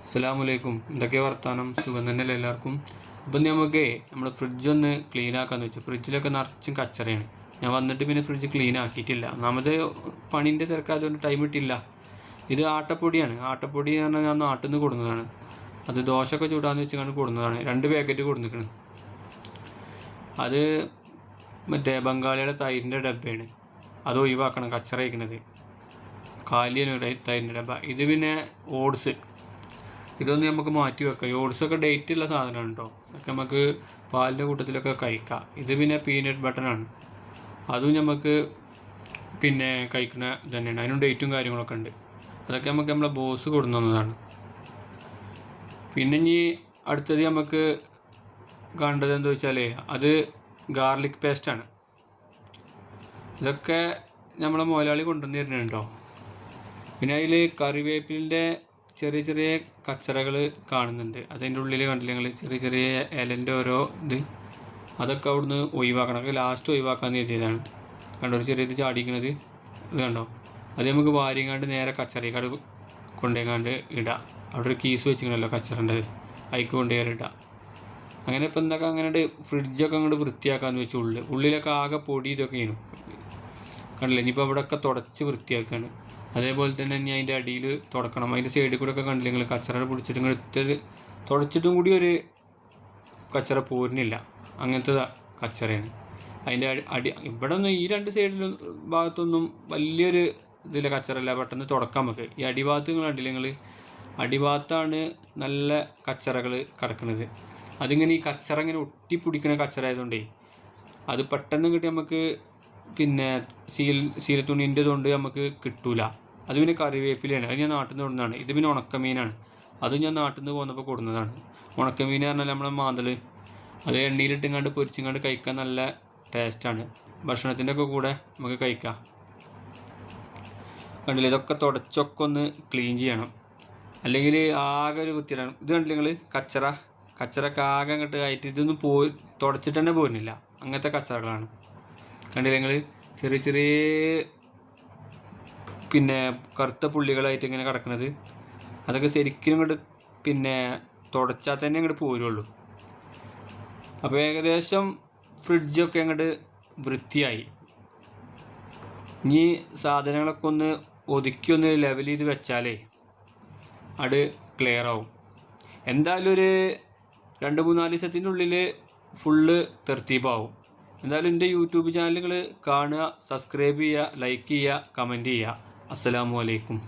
അസ്സലാമലൈക്കും. എന്തൊക്കെ വർത്താനം? സുഖം തന്നെയല്ലേ എല്ലാവർക്കും? അപ്പം നമുക്ക് നമ്മുടെ ഫ്രിഡ്ജ് ഒന്ന് ക്ലീൻ ആക്കാമെന്ന് വെച്ചു. ഫ്രിഡ്ജിലൊക്കെ നിറച്ചും കച്ചറയാണ്. ഞാൻ വന്നിട്ട് പിന്നെ ഫ്രിഡ്ജ് ക്ലീൻ ആക്കിയിട്ടില്ല. ഒന്നാമത് പണീൻ്റെ തിരക്കായതുകൊണ്ട് ടൈം കിട്ടില്ല. ഇത് ആട്ടപ്പൊടിയാണ്. ആട്ടപ്പൊടി എന്ന് പറഞ്ഞാൽ ഞാൻ നാട്ടിൽ നിന്ന് കൊടുന്നതാണ്. അത് ദോശയൊക്കെ ചൂടാന്ന് വെച്ചാൽ കൊടുന്നതാണ്. 2 പാക്കറ്റ് കൊടുന്നിരിക്കണം. അത് മറ്റേ ബംഗാളിയുടെ തൈരിൻ്റെ ഡബ്ബയാണ്. അത് ഒഴിവാക്കണം, കച്ചറ വയ്ക്കുന്നത്. കാലിയാണ് തൈരിൻ്റെ ഡബ്ബ. ഇത് പിന്നെ ഓട്സ്, ഇതൊന്ന് നമുക്ക് മാറ്റി വെക്കാം. ഓട്സൊക്കെ ഡേറ്റ് ഉള്ള സാധനമാണ് കേട്ടോ. അതൊക്കെ നമുക്ക് പാലിൻ്റെ കൂട്ടത്തിലൊക്കെ കഴിക്കാം. ഇത് പിന്നെ പീനട്ട് ബട്ടറാണ്. അതും നമുക്ക് പിന്നെ കഴിക്കുന്ന തന്നെയാണ്. അതിനും ഡേറ്റും കാര്യങ്ങളൊക്കെ ഉണ്ട്. അതൊക്കെ നമുക്ക് നമ്മളെ ബോസ് കൊടുന്നതാണ്. പിന്നെ ഇനി അടുത്തത് നമുക്ക് കണ്ടത് എന്താ വെച്ചാൽ അത് ഗാർലിക് പേസ്റ്റാണ്. ഇതൊക്കെ നമ്മളെ മുതലാളി കൊണ്ടുവന്ന് തരുന്നുണ്ടോ. പിന്നെ അതിൽ കറിവേപ്പിലിൻ്റെ ചെറിയ ചെറിയ കച്ചറകൾ കാണുന്നുണ്ട്. അതിൻ്റെ ഉള്ളിൽ കണ്ടില്ല നിങ്ങൾ, ചെറിയ ചെറിയ ഇലൻ്റെ ഓരോ ഇത്. അതൊക്കെ അവിടുന്ന് ഒഴിവാക്കണം. അതൊക്കെ ലാസ്റ്റ് ഒഴിവാക്കാമെന്ന് കരുതിയതാണ്. കണ്ടോ ഒരു ചെറിയത് ചാടിക്കുന്നത്, ഇത് കണ്ടോ. അത് നമുക്ക് വാരിങ്ങാണ്ട് നേരെ കച്ചറക്കാട് കൊണ്ടുപോയിങ്ങാണ്ട് ഇടാം. അവിടെ ഒരു കീസ് വെച്ചിട്ടുണ്ടല്ലോ കച്ചറേണ്ടത്, അതിക്ക് കൊണ്ടുപോയി ഇടാം. അങ്ങനെ ഇപ്പം എന്തൊക്കെ അങ്ങനെ ഫ്രിഡ്ജൊക്കെ അങ്ങോട്ട് വൃത്തിയാക്കാമെന്ന് വെച്ചു. ഉള്ളിലൊക്കെ ആകെ പൊടി ഇതൊക്കെ ചെയ്യുന്നു കണ്ടില്ല. ഇനിയിപ്പോൾ അവിടെയൊക്കെ തുടച്ച് വൃത്തിയാക്കുകയാണ്. അതേപോലെ തന്നെ ഇനി അതിൻ്റെ അടിയിൽ തുടക്കണം. അതിൻ്റെ സൈഡിൽ കൂടെ ഒക്കെ കണ്ടില്ല നിങ്ങൾ, കച്ചറ പിടിച്ചിട്ട് ഇങ്ങനെ എടുത്തത് തുടച്ചിട്ടും കൂടി ഒരു കച്ചറ പോരുന്നില്ല. അങ്ങനത്തെ കച്ചറയാണ് അതിൻ്റെ അടി. ഇവിടെ ഒന്നും ഈ 2 സൈഡിലും ഭാഗത്തൊന്നും വലിയൊരു ഇതിലെ കച്ചറല്ല, പെട്ടെന്ന് തുടക്കാം നമുക്ക്. ഈ അടിഭാഗത്ത് നിങ്ങൾ കണ്ടില്ല നിങ്ങൾ, അടിഭാഗത്താണ് നല്ല കച്ചറകൾ കിടക്കുന്നത്. അതിങ്ങനെ ഈ കച്ചറ ഇങ്ങനെ കച്ചറ ആയതുകൊണ്ടേ അത് പെട്ടെന്ന് കിട്ടി നമുക്ക്. പിന്നെ ശീലത്തുണീൻ്റെ കൊണ്ട് നമുക്ക് കിട്ടൂല. അത് പിന്നെ കറിവേപ്പിലയാണ്. അത് ഞാൻ നാട്ടിൽ നിന്ന് കൊടുന്നതാണ്. ഇത് പിന്നെ ഉണക്കമീനാണ്. അത് ഞാൻ നാട്ടിൽ നിന്ന് പോകുന്നപ്പോൾ കൊടുന്നതാണ്. ഉണക്കമീൻ പറഞ്ഞാൽ നമ്മളെ മാന്തൽ, അത് എണ്ണയിലിട്ടിങ്ങാണ്ട് പൊരിച്ചിങ്ങാണ്ട് കഴിക്കാൻ നല്ല ടേസ്റ്റാണ്. ഭക്ഷണത്തിൻ്റെ ഒക്കെ കൂടെ നമുക്ക് കഴിക്കാം. കണ്ടില്ല, ഇതൊക്കെ തുടച്ചൊക്കെ ഒന്ന് ക്ലീൻ ചെയ്യണം, അല്ലെങ്കിൽ ആകെ ഒരു വൃത്തിയാണ്. ഇത് കണ്ടില്ല നിങ്ങൾ, കച്ചറൊക്കെ ആകെ അങ്ങോട്ട് ആയിട്ട് ഇതൊന്നും തുടച്ചിട്ട് തന്നെ പോരുന്നില്ല. അങ്ങനത്തെ കച്ചറകളാണ് കണ്ടില്ല നിങ്ങൾ. ചെറിയ ചെറിയ പിന്നെ കറുത്ത പുള്ളികളായിട്ട് ഇങ്ങനെ കിടക്കുന്നത്. അതൊക്കെ ശരിക്കും ഇങ്ങോട്ട് പിന്നെ തുടച്ചാൽ തന്നെ ഇങ്ങോട്ട് പോരുള്ളൂ. അപ്പോൾ ഏകദേശം ഫ്രിഡ്ജൊക്കെ അങ്ങോട്ട് വൃത്തിയായി. ഇനി സാധനങ്ങളൊക്കെ ഒന്ന് ഒതുക്കി ഒന്ന് ലെവൽ ചെയ്ത് വെച്ചാലേ അത് ക്ലിയർ ആവും. എന്തായാലും ഒരു 2-3-4 ദിവസത്തിൻ്റെ ഉള്ളിൽ ഫുള്ള് തെർത്തീപാവും. എന്തായാലും എൻ്റെ യൂട്യൂബ് ചാനലുകൾ കാണുക, സബ്സ്ക്രൈബ് ചെയ്യുക, ലൈക്ക് ചെയ്യുക, കമൻറ്റ് ചെയ്യുക. അസ്സലാമു അലൈക്കും.